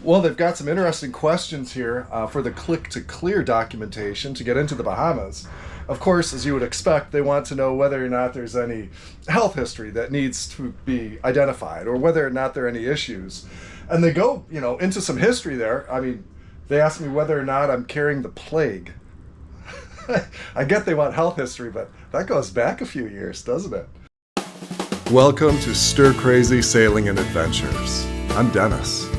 Well, they've got some interesting questions here for the click to clear documentation to get into the Bahamas. Of course, as you would expect, they want to know whether or not there's any health history that needs to be identified or whether or not there are any issues. And they go, into some history there. I mean, they ask me whether or not I'm carrying the plague. I get they want health history, but that goes back a few years, doesn't it? Welcome to Stir Crazy Sailing and Adventures. I'm Dennis.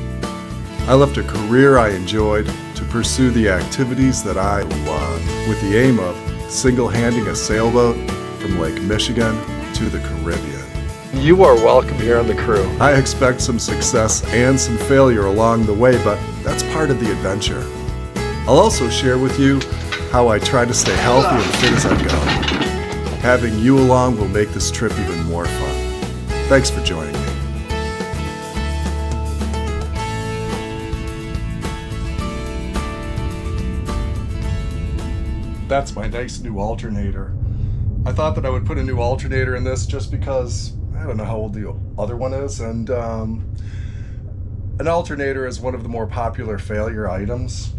I left a career I enjoyed to pursue the activities that I love, with the aim of single-handing a sailboat from Lake Michigan to the Caribbean. You are welcome here on the crew. I expect some success and some failure along the way, but that's part of the adventure. I'll also share with you how I try to stay healthy and fit as I go. Having you along will make this trip even more fun. Thanks for joining me. That's my nice new alternator. I thought that I would put a new alternator in this just because I don't know how old the other one is, and an alternator is one of the more popular failure items.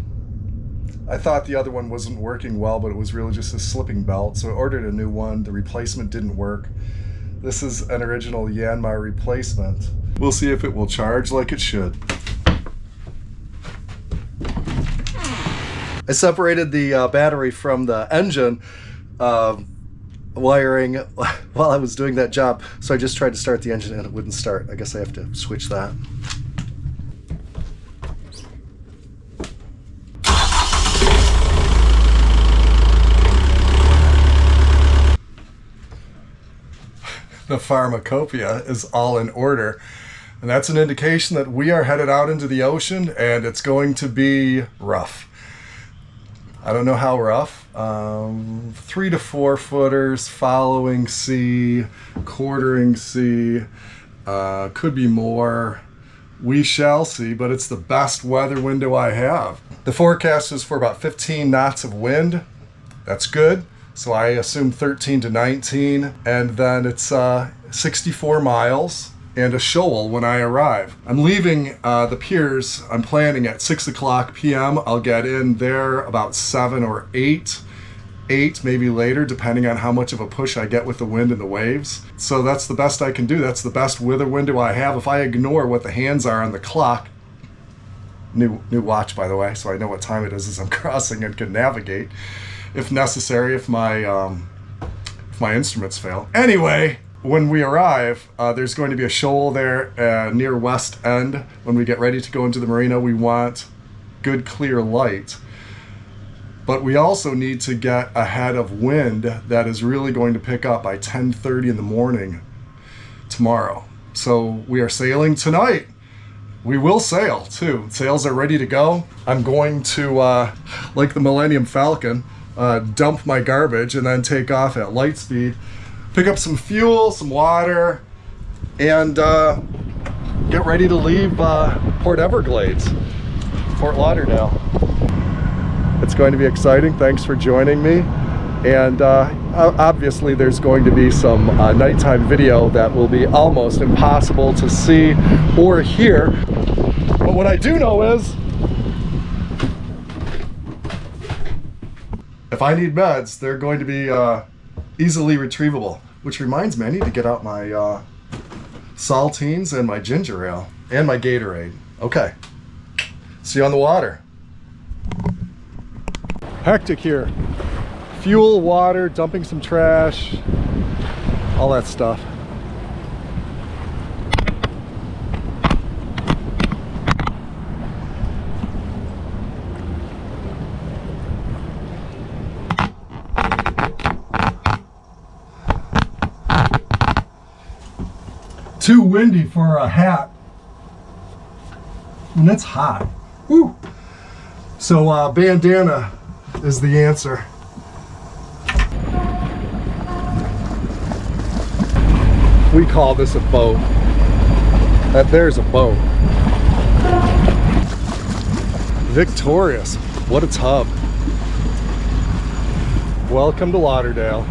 I thought the other one wasn't working well, but it was really just a slipping belt, so I ordered a new one. The replacement didn't work. This is an original Yanmar replacement. We'll see if it will charge like it should. I separated the battery from the engine wiring while I was doing that job, so I just tried to start the engine and it wouldn't start. I guess I have to switch that. The pharmacopoeia is all in order, and that's an indication that we are headed out into the ocean and it's going to be rough. I don't know how rough. 3 to 4 footers, following sea, quartering sea, could be more. We shall see, but it's the best weather window I have. The forecast is for about 15 knots of wind. That's good. So I assume 13 to 19, and then it's 64 miles and a shoal when I arrive. I'm leaving the piers, I'm planning at 6 o'clock p.m. I'll get in there about 7 or 8 maybe later, depending on how much of a push I get with the wind and the waves. So that's the best I can do. That's the best weather window I have. If I ignore what the hands are on the clock, new watch by the way, so I know what time it is as I'm crossing and can navigate if necessary, if my instruments fail. Anyway, when we arrive, there's going to be a shoal there near West End. When we get ready to go into the marina, we want good clear light. But we also need to get ahead of wind that is really going to pick up by 10:30 in the morning tomorrow. So we are sailing tonight. We will sail too. Sails are ready to go. I'm going to, like the Millennium Falcon, dump my garbage and then take off at light speed, pick up some fuel, some water, and get ready to leave Port Everglades, Fort Lauderdale. It's going to be exciting. Thanks for joining me. And obviously there's going to be some nighttime video that will be almost impossible to see or hear. But what I do know is, if I need meds, they're going to be easily retrievable. Which reminds me, I need to get out my saltines and my ginger ale and my Gatorade. Okay, see you on the water. Hectic here. Fuel, water, dumping some trash, all that stuff. Too windy for a hat. And it's hot. Woo. So bandana is the answer. We call this a boat. There's a boat. Victorious. What a tub. Welcome to Lauderdale.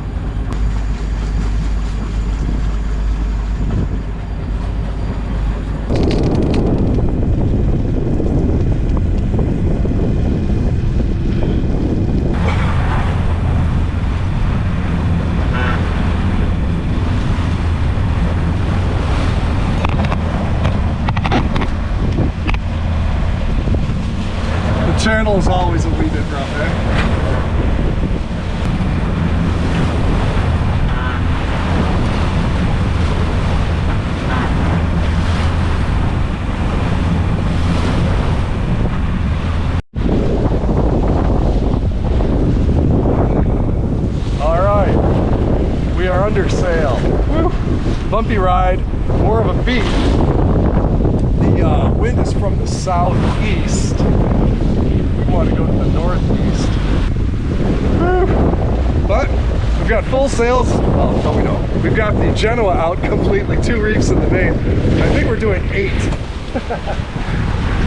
channel is always a wee bit rough, eh? Under sail. Woo. Bumpy ride, more of a beat. The wind is from the southeast. We want to go to the northeast. Woo. But we've got full sails. Oh, no we don't. We've got the Genoa out completely, 2 reefs in the main. I think we're doing 8.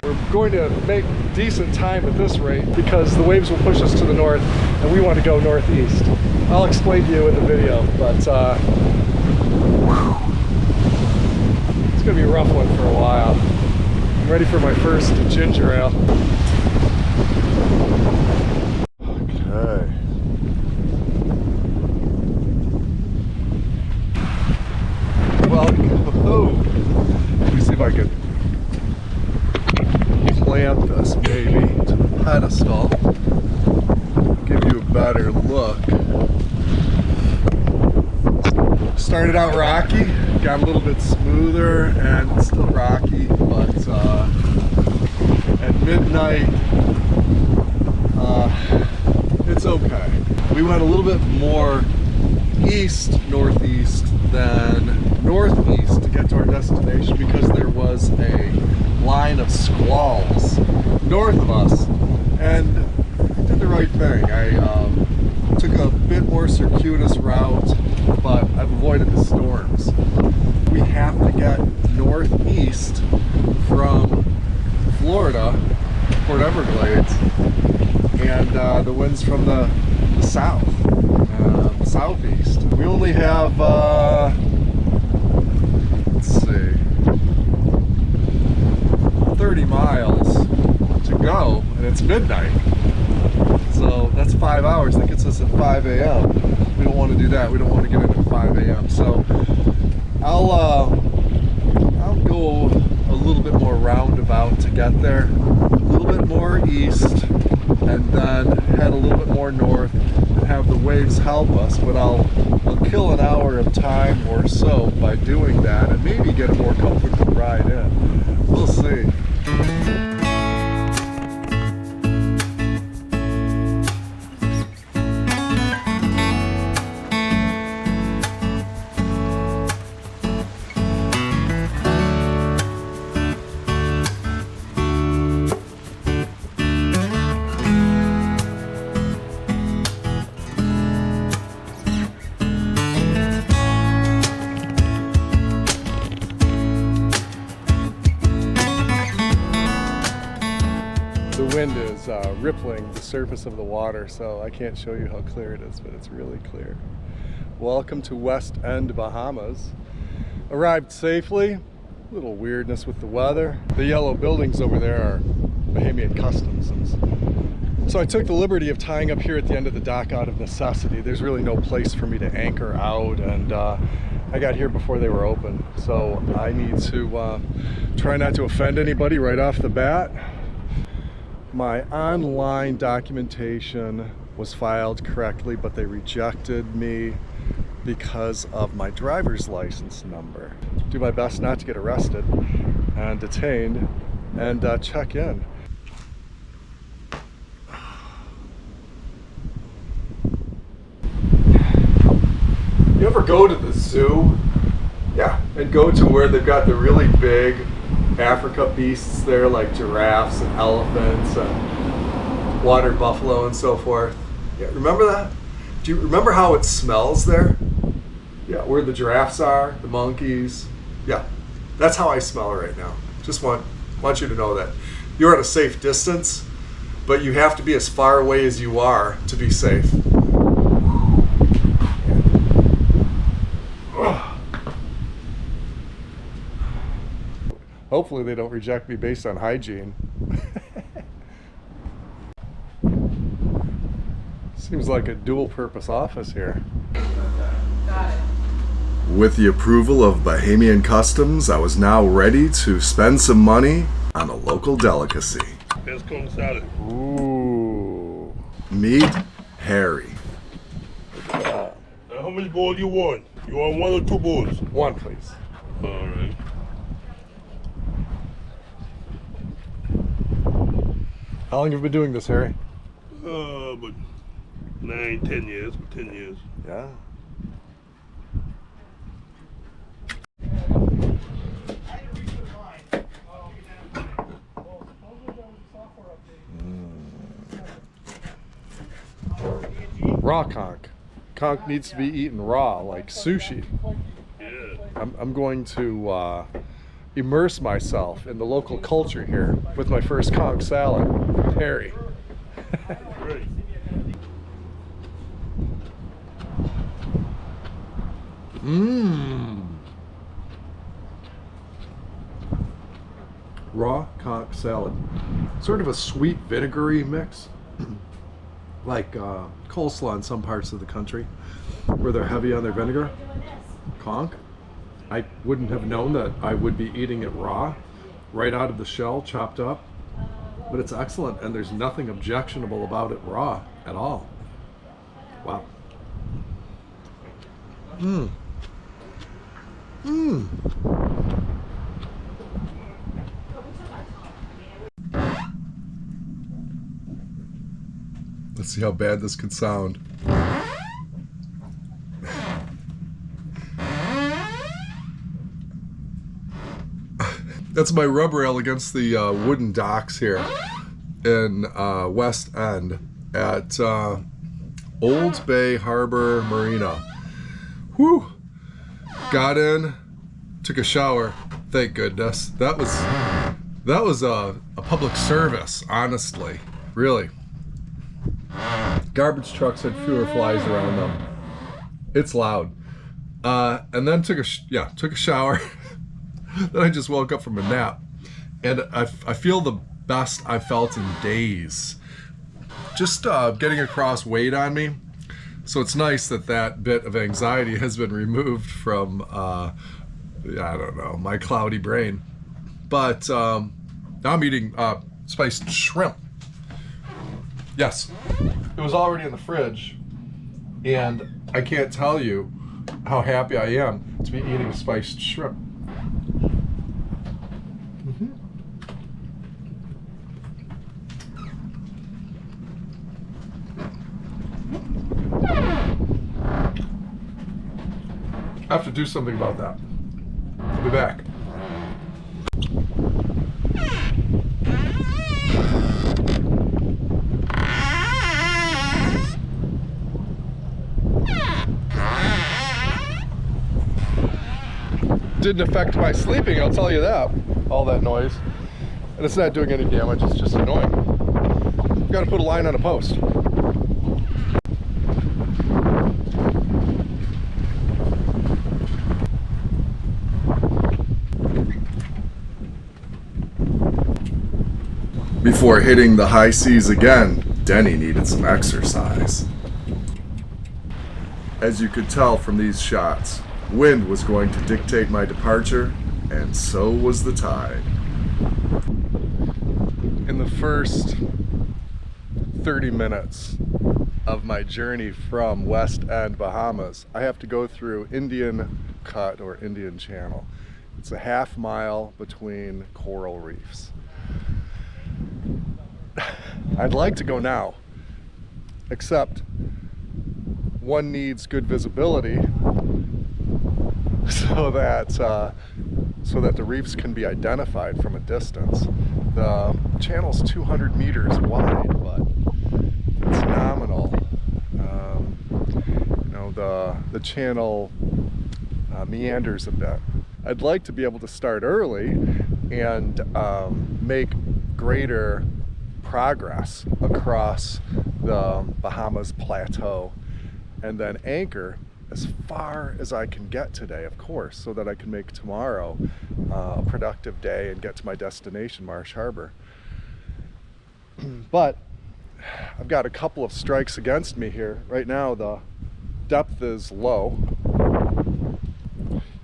We're going to make decent time at this rate because the waves will push us to the north and we want to go northeast. I'll explain to you in the video, but it's going to be a rough one for a while. I'm ready for my first ginger ale. Okay. Well, let me see if I can clamp this maybe to the pedestal. Give you a better look. Started out rocky, got a little bit smoother, and it's still rocky, but at midnight, it's okay. We went a little bit more east-northeast than northeast to get to our destination because there was a line of squalls north of us, and I did the right thing. I took a bit more circuitous route, but I've avoided the storms. We have to get northeast from Florida, Port Everglades, and the winds from the south, southeast. We only have, let's see, 30 miles to go, and it's midnight. So that's 5 hours. That gets us at 5 a.m. We don't want to do that. We don't want to get in at 5 a.m. So I'll go a little bit more roundabout to get there, a little bit more east, and then head a little bit more north and have the waves help us. But I'll kill an hour of time or so by doing that and maybe get a more comfortable ride in. We'll see. The wind is rippling the surface of the water, so I can't show you how clear it is, but it's really clear. Welcome to West End, Bahamas. Arrived safely. A little weirdness with the weather. The yellow buildings over there are Bahamian Customs. So I took the liberty of tying up here at the end of the dock out of necessity. There's really no place for me to anchor out, and I got here before they were open. So I need to try not to offend anybody right off the bat. My online documentation was filed correctly, but they rejected me because of my driver's license number. Do my best not to get arrested and detained, and check in. You ever go to the zoo? Yeah, and go to where they've got the really big Africa beasts there, like giraffes and elephants and water buffalo and so forth. Yeah, remember that? Do you remember how it smells there? Yeah, where the giraffes are, the monkeys. Yeah, that's how I smell right now. Just want you to know that. You're at a safe distance, but you have to be as far away as you are to be safe. Hopefully they don't reject me based on hygiene. Seems like a dual-purpose office here. Got it. With the approval of Bahamian Customs, I was now ready to spend some money on a local delicacy. Best conch salad. Ooh. Meet Harry. Now, how many bowls you want? You want 1 or 2 bowls? One, please. All right. How long have you been doing this, Harry? But 9, 10 years. 10 years. Yeah. Raw conch. Conch needs to be eaten raw, like sushi. Yeah. I'm going to immerse myself in the local culture here with my first conch salad with Harry. Great. Mmm. Raw conch salad. Sort of a sweet vinegary mix. Like coleslaw in some parts of the country where they're heavy on their vinegar. Conch. I wouldn't have known that I would be eating it raw, right out of the shell, chopped up. But it's excellent, and there's nothing objectionable about it raw at all. Wow. Mmm. Mmm. Let's see how bad this could sound. That's my rub rail against the wooden docks here in West End at Old Bay Harbor Marina. Whew! Got in, took a shower. Thank goodness. That was a public service, honestly, really. Garbage trucks had fewer flies around them. It's loud. And then took a shower. Then I just woke up from a nap, and I feel the best I've felt in days. Just getting across weighed on me, so it's nice that bit of anxiety has been removed from I don't know, my cloudy brain. But now I'm eating spiced shrimp. Yes, it was already in the fridge, and I can't tell you how happy I am to be eating spiced shrimp. I have to do something about that. I'll be back. Didn't affect my sleeping, I'll tell you that. All that noise. And it's not doing any damage, it's just annoying. I've got to put a line on a post. Before hitting the high seas again, Denny needed some exercise. As you could tell from these shots, wind was going to dictate my departure, and so was the tide. In the first 30 minutes of my journey from West End, Bahamas, I have to go through Indian Cut or Indian Channel. It's a half mile between coral reefs. I'd like to go now, except one needs good visibility so that the reefs can be identified from a distance. The channel's 200 meters wide, but it's nominal. The channel meanders a bit. I'd like to be able to start early and make greater progress across the Bahamas plateau, and then anchor as far as I can get today, of course, so that I can make tomorrow a productive day and get to my destination, Marsh Harbor. But I've got a couple of strikes against me here. Right now the depth is low.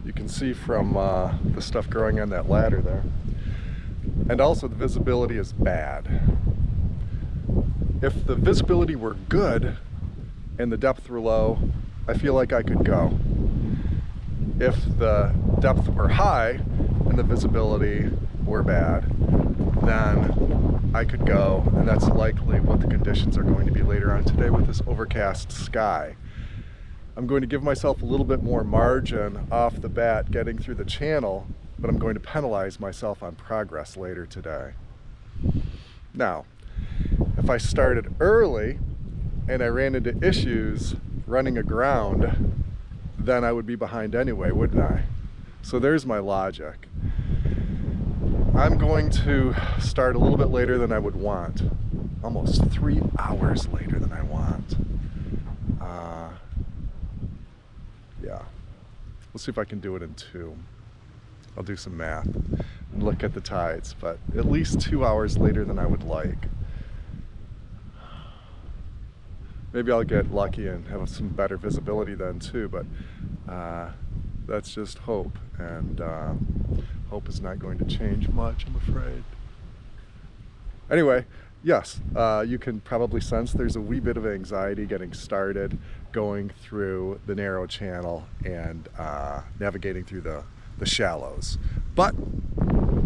You can see from the stuff growing on that ladder there. and also the visibility is bad. If the visibility were good and the depth were low, I feel like I could go. If the depth were high and the visibility were bad, then I could go, and that's likely what the conditions are going to be later on today with this overcast sky. I'm going to give myself a little bit more margin off the bat getting through the channel, but I'm going to penalize myself on progress later today. Now, if I started early and I ran into issues running aground, then I would be behind anyway, wouldn't I? So there's my logic. I'm going to start a little bit later than I would want. Almost 3 hours later than I want. Yeah. We'll see if I can do it in 2. I'll do some math and look at the tides, but at least 2 hours later than I would like. Maybe I'll get lucky and have some better visibility then too, but that's just hope, and hope is not going to change much, I'm afraid. Anyway, yes, you can probably sense there's a wee bit of anxiety getting started, going through the narrow channel and navigating through the shallows. But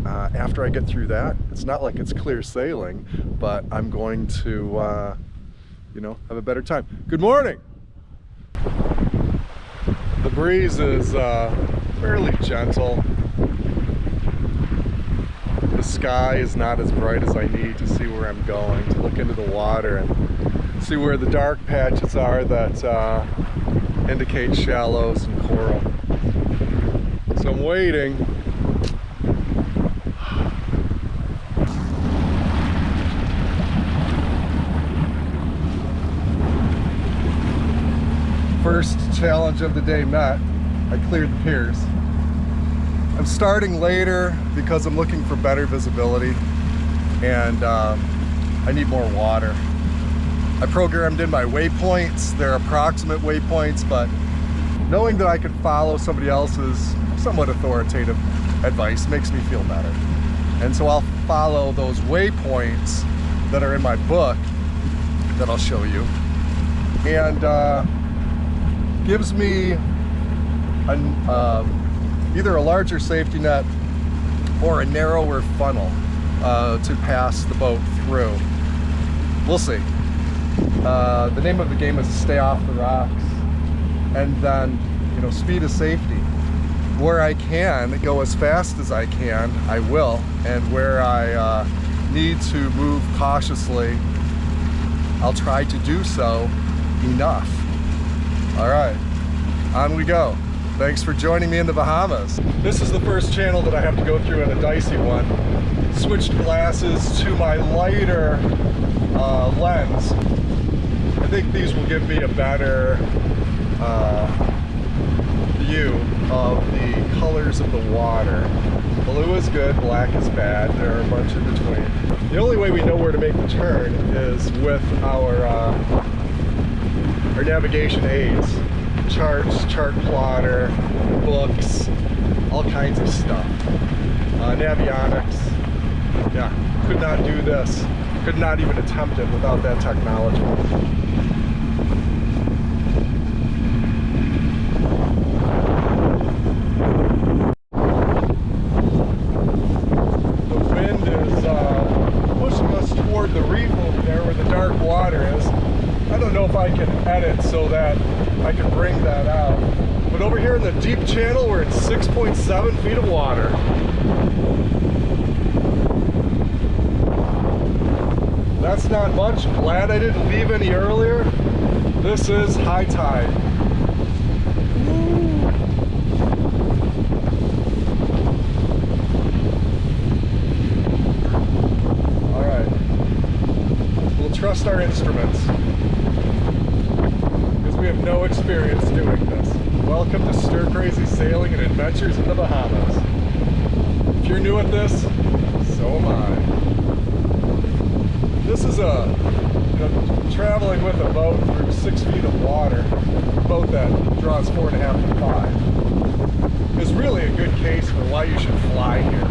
after I get through that, it's not like it's clear sailing, but I'm going to you know, have a better time. Good morning! The breeze is fairly gentle. The sky is not as bright as I need to see where I'm going, to look into the water and see where the dark patches are that indicate shallows and coral. So I'm waiting. First challenge of the day met. I cleared the piers. I'm starting later because I'm looking for better visibility, and I need more water. I programmed in my waypoints. They're approximate waypoints, but knowing that I can follow somebody else's somewhat authoritative advice makes me feel better. And so I'll follow those waypoints that are in my book that I'll show you, and gives me either a larger safety net or a narrower funnel to pass the boat through. We'll see. The name of the game is stay off the rocks, and then, you know, speed is safety. Where I can go as fast as I can, I will, and where I need to move cautiously, I'll try to do so enough. All right, on we go. Thanks for joining me in the Bahamas. This is the first channel that I have to go through in a dicey one. Switched glasses to my lighter lens. I think these will give me a better view of the colors of the water. Blue is good, black is bad. There are a bunch in between. The only way we know where to make the turn is with our navigation aids. Charts, chart plotter, books, all kinds of stuff. Navionics. Yeah, could not do this. Could not even attempt it without that technology. The wind is pushing us toward the reef over there where the dark water is. I don't know if I can edit so that I can bring that out. But over here in the deep channel, we're at 6.7 feet of water. That's not much. Glad I didn't leave any earlier. This is high tide. Woo. All right. We'll trust our instruments, we have no experience doing this. Welcome to Stir Crazy Sailing and Adventures in the Bahamas. If you're new at this, so am I. This is traveling with a boat through 6 feet of water, a boat that draws 4.5 to 5, is really a good case for why you should fly here.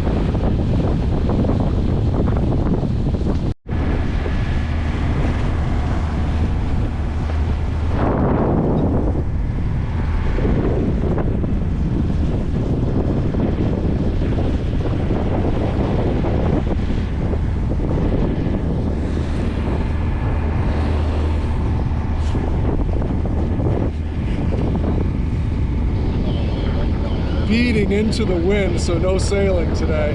leaning into the wind, so no sailing today.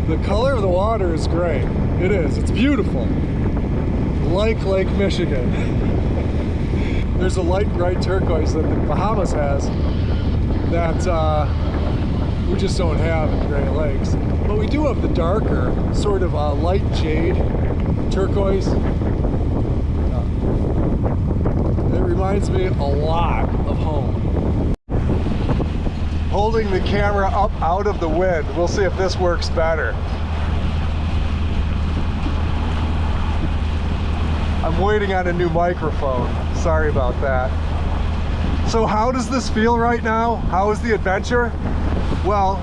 The color of the water is great. It is. It's beautiful. Like Lake Michigan. There's a light bright turquoise that the Bahamas has that we just don't have in the Great Lakes. But we do have the darker, sort of light jade turquoise. It reminds me a lot of home. Holding the camera up out of the wind. We'll see if this works better. I'm waiting on a new microphone. Sorry about that. So how does this feel right now? How is the adventure? Well,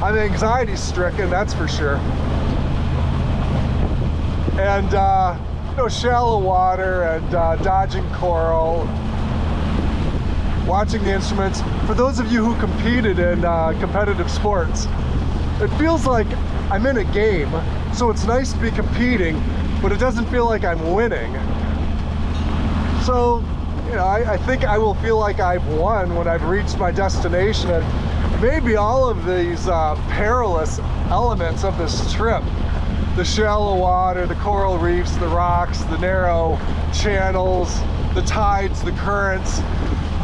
I'm anxiety stricken, that's for sure. And you know, shallow water and dodging coral, watching the instruments. For those of you who competed in competitive sports, it feels like I'm in a game, so it's nice to be competing, but it doesn't feel like I'm winning. So, you know, I think I will feel like I've won when I've reached my destination, and maybe all of these perilous elements of this trip, the shallow water, the coral reefs, the rocks, the narrow channels, the tides, the currents,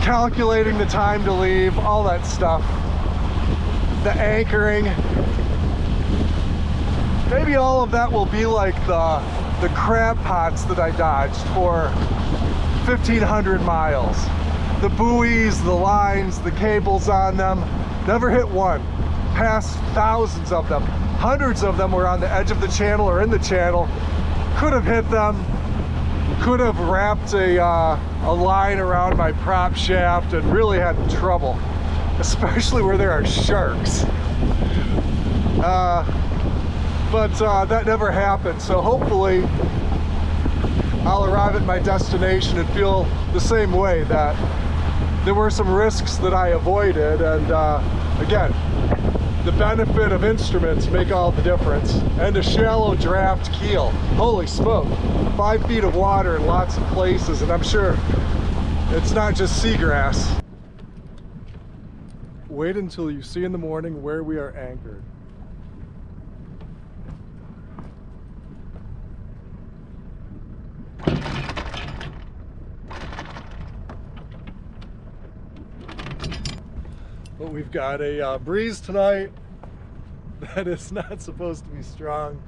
calculating the time to leave, all that stuff, the anchoring, maybe all of that will be like the crab pots that I dodged for 1,500 miles. The buoys, the lines, the cables on them, never hit one. Passed thousands of them. Hundreds of them were on the edge of the channel or in the channel. Could have hit them. Could have wrapped a line around my prop shaft and really had trouble, especially where there are sharks. But that never happened, so hopefully I'll arrive at my destination and feel the same way, that there were some risks that I avoided, and again, the benefit of instruments make all the difference. And a shallow draft keel. Holy smoke, 5 feet of water in lots of places, and I'm sure it's not just seagrass. Wait until you see in the morning where we are anchored. But we've got a breeze tonight that is not supposed to be strong,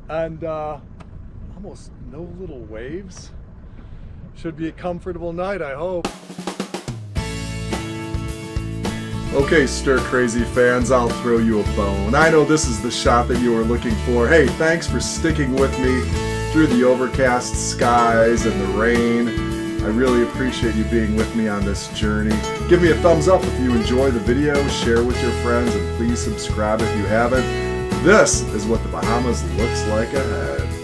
and almost no little waves. Should be a comfortable night, I hope. Okay, Stir Crazy fans, I'll throw you a bone. I know this is the shot that you were looking for. Hey, thanks for sticking with me through the overcast skies and the rain. I really appreciate you being with me on this journey. Give me a thumbs up if you enjoy the video, share with your friends, and please subscribe if you haven't. This is what the Bahamas looks like ahead.